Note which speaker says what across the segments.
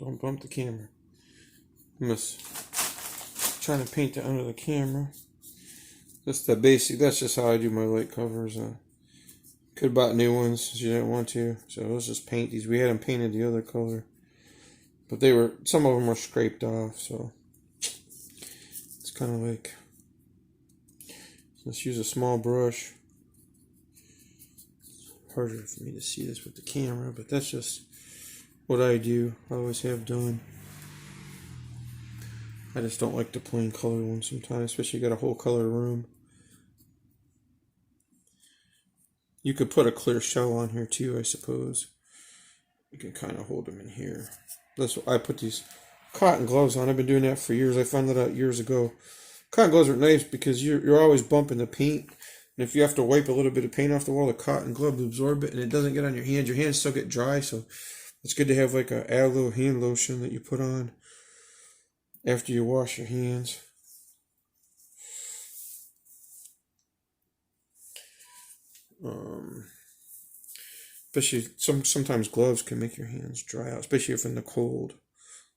Speaker 1: don't bump the camera. I'm just trying to paint it under the camera. Just the basic, that's just how I do my light covers. Could have bought new ones if you didn't want to. So let's just paint these. We had them painted the other color. But some of them were scraped off, so it's kind of like, let's use a small brush. It's harder for me to see this with the camera, but that's just what I do. I always have done. I just don't like the plain color ones sometimes, especially if you got a whole color room. You could put a clear shell on here too, I suppose. You can kind of hold them in here. That's what I put these cotton gloves on. I've been doing that for years. I found that out years ago. Cotton gloves are nice because you're always bumping the paint. And if you have to wipe a little bit of paint off the wall, the cotton gloves absorb it and it doesn't get on your hands. Your hands still get dry, so it's good to have like a aloe hand lotion that you put on after you wash your hands. Especially sometimes gloves can make your hands dry out, especially if in the cold.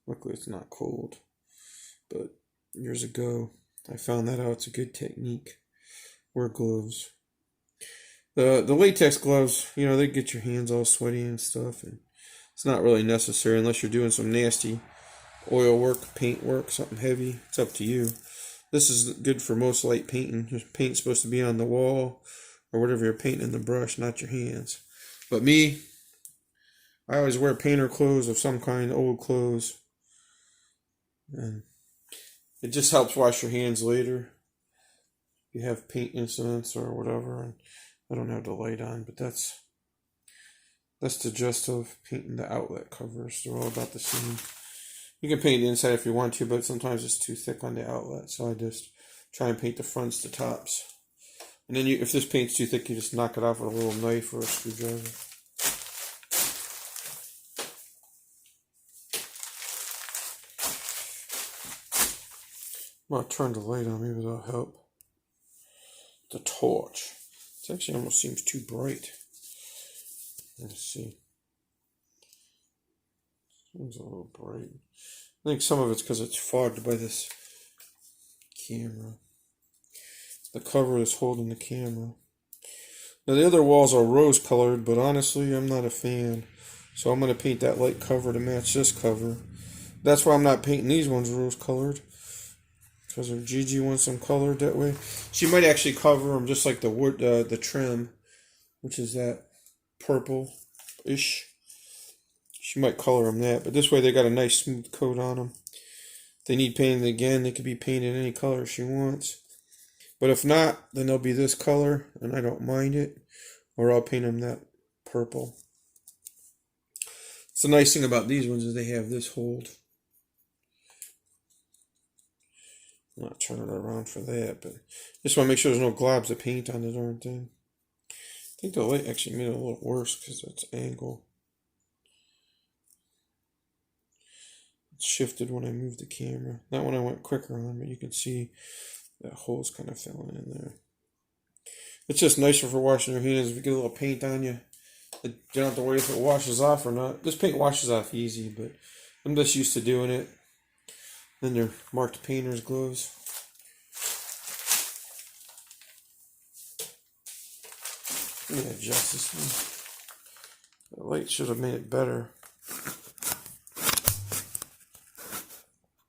Speaker 1: Luckily it's not cold, but years ago I found that out. It's a good technique. Wear gloves. The latex gloves, they get your hands all sweaty and stuff, and it's not really necessary unless you're doing some nasty oil work, paint work, something heavy. It's up to you. This is good for most light painting. Your paint's supposed to be on the wall or whatever you're painting in the brush, not your hands. But me, I always wear painter clothes of some kind, old clothes. And it just helps wash your hands later. You have paint incidents or whatever, and I don't have the light on, but that's the gist of painting the outlet covers. They're all about the same. You can paint the inside if you want to, but sometimes it's too thick on the outlet, so I just try and paint the fronts to tops. And then if this paint's too thick, you just knock it off with a little knife or a screwdriver. I'm going to turn the light on, maybe that'll help. The torch. It actually almost seems too bright. Let's see. Seems a little bright. I think some of it's because it's fogged by this camera. The cover is holding the camera. Now the other walls are rose colored, but honestly I'm not a fan. So I'm going to paint that light cover to match this cover. That's why I'm not painting these ones rose colored. Because Gigi wants them colored that way. She might actually cover them just like the wood, the trim, which is that purple-ish. She might color them that, but this way they got a nice smooth coat on them. If they need painting again, they could be painted any color she wants. But if not, then they'll be this color, and I don't mind it. Or I'll paint them that purple. So the nice thing about these ones is they have this hold. I'm not turning it around for that, but just want to make sure there's no globs of paint on the darn thing. I think the light actually made it a little worse because it's angle. It shifted when I moved the camera. Not when I went quicker on, but you can see that hole's kind of filling in there. It's just nicer for washing your hands if you get a little paint on you. You don't have to worry if it washes off or not. This paint washes off easy, but I'm just used to doing it. Then they're marked painter's gloves. Let me adjust this one. The light should have made it better.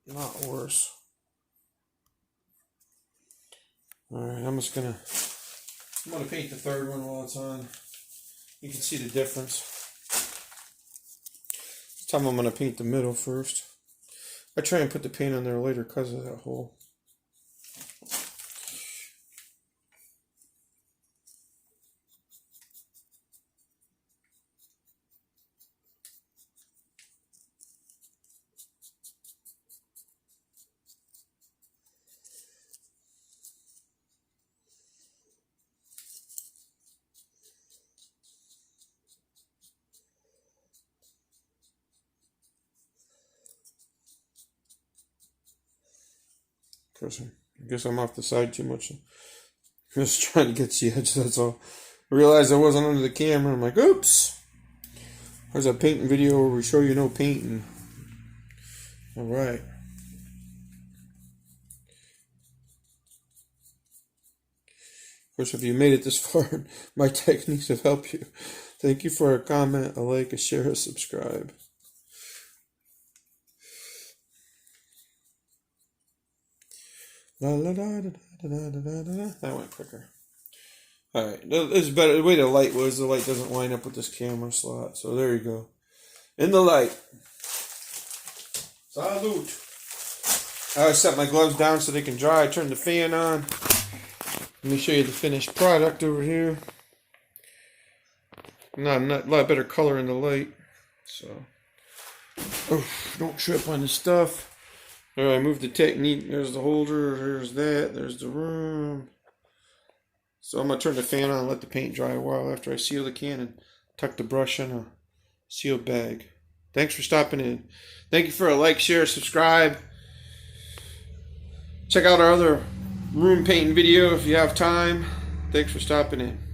Speaker 1: Not worse. Alright, I'm gonna paint the third one while it's on. You can see the difference. This time I'm gonna paint the middle first. I try and put the paint on there later because of that hole. I guess I'm off the side too much. I'm just trying to get to the edge, that's all. I realized I wasn't under the camera. I'm like, oops. There's a painting video where we show you no painting. All right. Of course, if you made it this far, my techniques have helped you. Thank you for a comment, a like, a share, a subscribe. That went quicker. Alright, this is better. The way the light was, the light doesn't line up with this camera slot. So there you go. In the light. Salute. I set my gloves down so they can dry. I turned the fan on. Let me show you the finished product over here. Not a lot better color in the light. So, don't trip on the stuff. Alright, I moved the technique. There's the holder. There's that. There's the room. So I'm going to turn the fan on and let the paint dry a while after I seal the can and tuck the brush in a sealed bag. Thanks for stopping in. Thank you for a like, share, subscribe. Check out our other room painting video if you have time. Thanks for stopping in.